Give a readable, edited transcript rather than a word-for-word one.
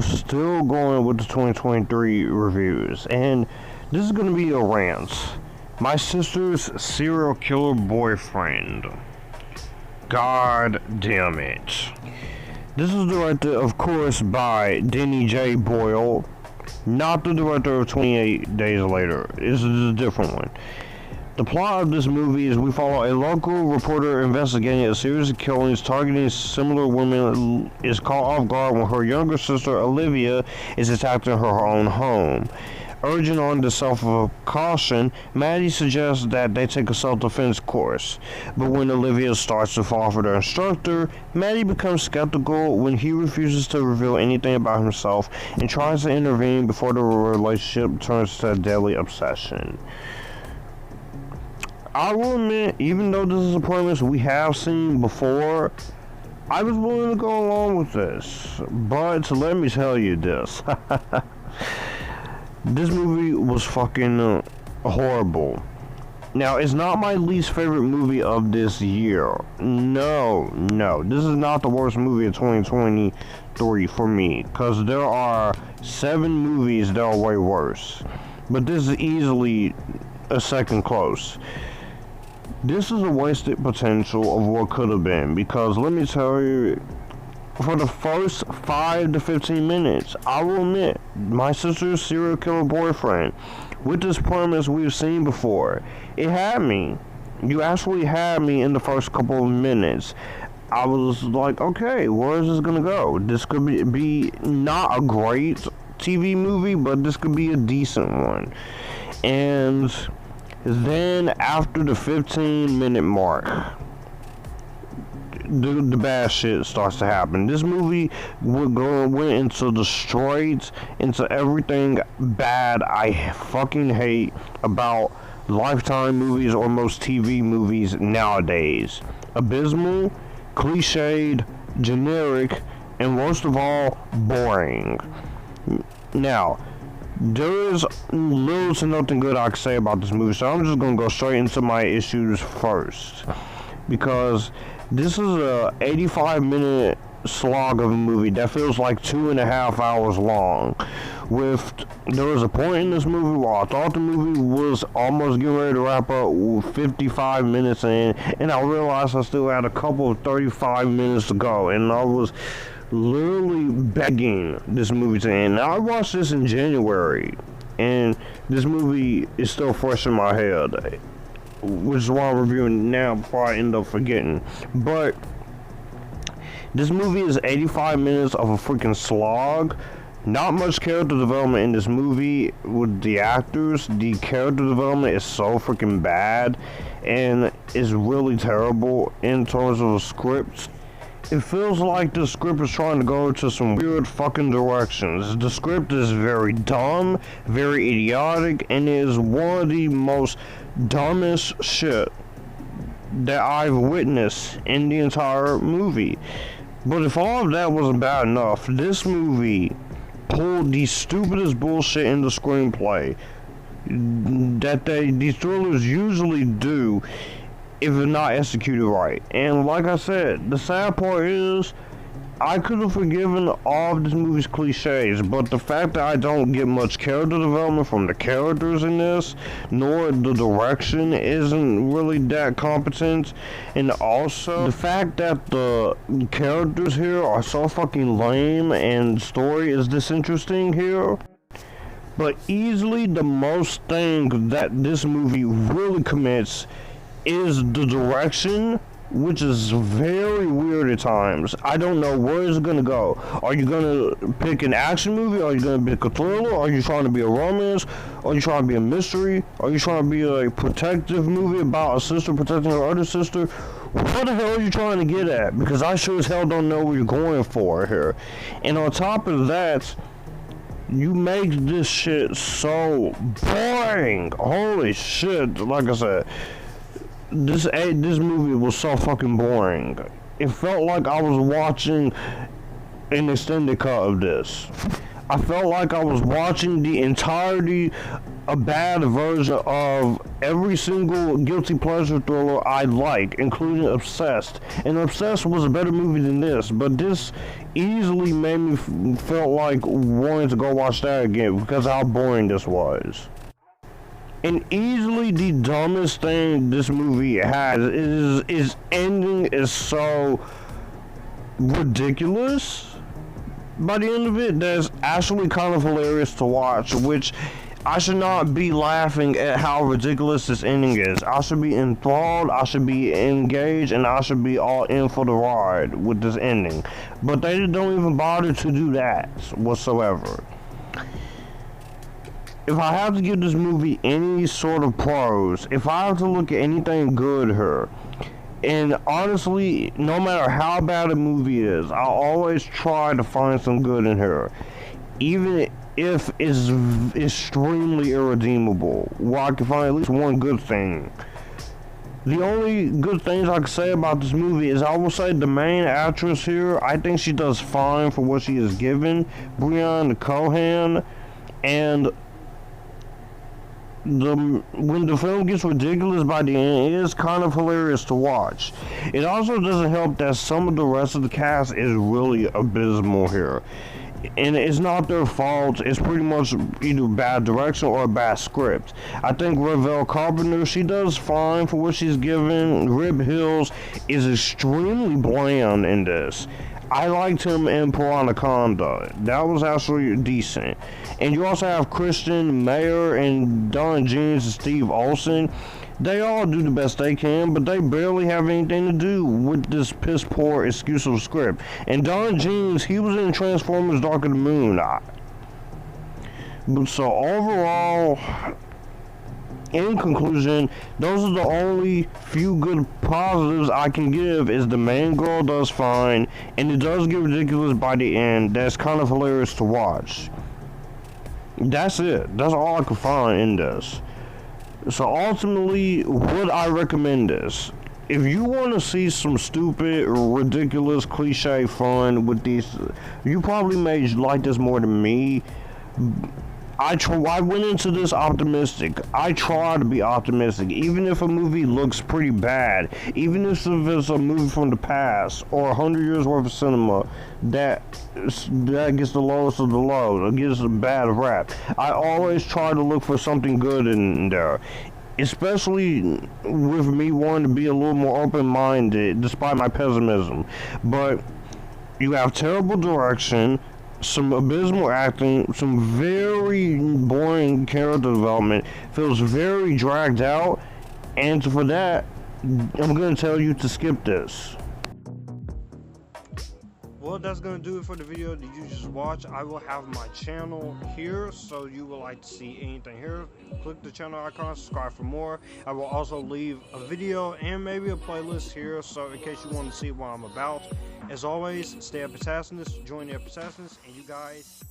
still going with the 2023 reviews, and this is going to be a rant. My sister's serial killer boyfriend. God damn it. This is directed, of course, by Denny J. Boyle, not the director of 28 Days Later. This is a different one. The plot of this movie is we follow a local reporter investigating a series of killings targeting similar women is caught off guard when her younger sister Olivia is attacked in her own home. Urging on the self-caution, Maddie suggests that they take a self-defense course. But when Olivia starts to fall for the instructor, Maddie becomes skeptical when he refuses to reveal anything about himself and tries to intervene before the relationship turns to a deadly obsession. I will admit, even though this is a premise we have seen before, I was willing to go along with this. But let me tell you this. This movie was fucking horrible. Now, it's not my least favorite movie of this year. No. This is not the worst movie of 2023 for me. Because there are 7 movies that are way worse. But this is easily a second close. This is a wasted potential of what could have been, because let me tell you, for the first 5 to 15 minutes, I will admit, my sister's serial killer boyfriend, with this premise we've seen before, it had me. You actually had me in the first couple of minutes. I was like, okay, where is this gonna go? This could be not a great TV movie, but this could be a decent one. And then after the 15-minute mark, the bad shit starts to happen. This movie went into the straight, into everything bad I fucking hate about Lifetime movies or most TV movies nowadays. Abysmal, cliched, generic, and worst of all, boring. Now, there is little to nothing good I can say about this movie, so I'm just going to go straight into my issues first. Because this is a 85-minute slog of a movie that feels like 2.5 hours long. There was a point in this movie where I thought the movie was almost getting ready to wrap up with 55 minutes in, and I realized I still had a couple of 35 minutes to go, and I was literally begging this movie to end. Now, I watched this in January, and this movie is still fresh in my head, which is why I'm reviewing now before I end up forgetting. But this movie is 85 minutes of a freaking slog. Not much character development in this movie with the actors. The character development is so freaking bad, and it's really terrible in terms of the script. It feels like the script is trying to go to some weird fucking directions. The script is very dumb, very idiotic, and it is one of the most dumbest shit that I've witnessed in the entire movie. But if all of that wasn't bad enough, this movie pulled the stupidest bullshit in the screenplay that these thrillers usually do if it's not executed right. And like I said, the sad part is I could have forgiven all of this movie's cliches, but the fact that I don't get much character development from the characters in this, nor the direction isn't really that competent, and also the fact that the characters here are so fucking lame and story is disinteresting here. But easily the most thing that this movie really commits is the direction, which is very weird at times. I don't know where it's gonna go. Are you gonna pick an action movie? Are you gonna pick a thriller? Are you trying to be a romance? Are you trying to be a mystery? Are you trying to be a protective movie about a sister protecting her other sister? What the hell are you trying to get at? Because I sure as hell don't know what you're going for here. And on top of that, you make this shit so boring. Holy shit, like I said, this movie was so fucking boring. It felt like I was watching an extended cut of this. I felt like I was watching the entirety, a bad version of every single guilty pleasure thriller I like, including Obsessed. And Obsessed was a better movie than this, but this easily made me felt like wanting to go watch that again because of how boring this was. And easily the dumbest thing this movie has is its ending is so ridiculous by the end of it that's actually kind of hilarious to watch, which I should not be laughing at how ridiculous this ending is. I should be enthralled, I should be engaged, and I should be all in for the ride with this ending. But they don't even bother to do that whatsoever. If I have to give this movie any sort of pros, if I have to look at anything good here, and honestly, no matter how bad a movie is, I always try to find some good in here. Even if it's extremely irredeemable, well, I can find at least one good thing. The only good things I can say about this movie is I will say the main actress here, I think she does fine for what she is given, Brianna Cohen, and when the film gets ridiculous by the end, it is kind of hilarious to watch. It also doesn't help that some of the rest of the cast is really abysmal here. And it's not their fault, it's pretty much either bad direction or a bad script. I think Revell Carpenter, she does fine for what she's given. Rip Hillis is extremely bland in this. I liked him in Piranha. That was actually decent. And you also have Christian, Meier, and Don Jeans and Steve Olson. They all do the best they can, but they barely have anything to do with this piss poor exclusive script. And Don Jeans, he was in Transformers Dark of the Moon. But so overall, in conclusion, those are the only few good positives I can give is the main girl does fine, and it does get ridiculous by the end. That's kind of hilarious to watch. That's it. That's all I could find in this. So ultimately, would I recommend this? If you want to see some stupid, ridiculous, cliche fun with these, you probably may like this more than me. I went into this optimistic. I try to be optimistic, even if a movie looks pretty bad, even if it's a movie from the past or 100 years worth of cinema that gets the lowest of the low, it gets a bad rap. I always try to look for something good in there, especially with me wanting to be a little more open-minded despite my pessimism. But you have terrible direction, some abysmal acting, some very boring character development, feels very dragged out, and for that, I'm going to tell you to skip this. Well, that's going to do it for the video that you just watched. I will have my channel here, so you would like to see anything here, click the channel icon, subscribe for more. I will also leave a video and maybe a playlist here, so in case you want to see what I'm about. As always, stay Epictasticness, join the Epictasticness, and you guys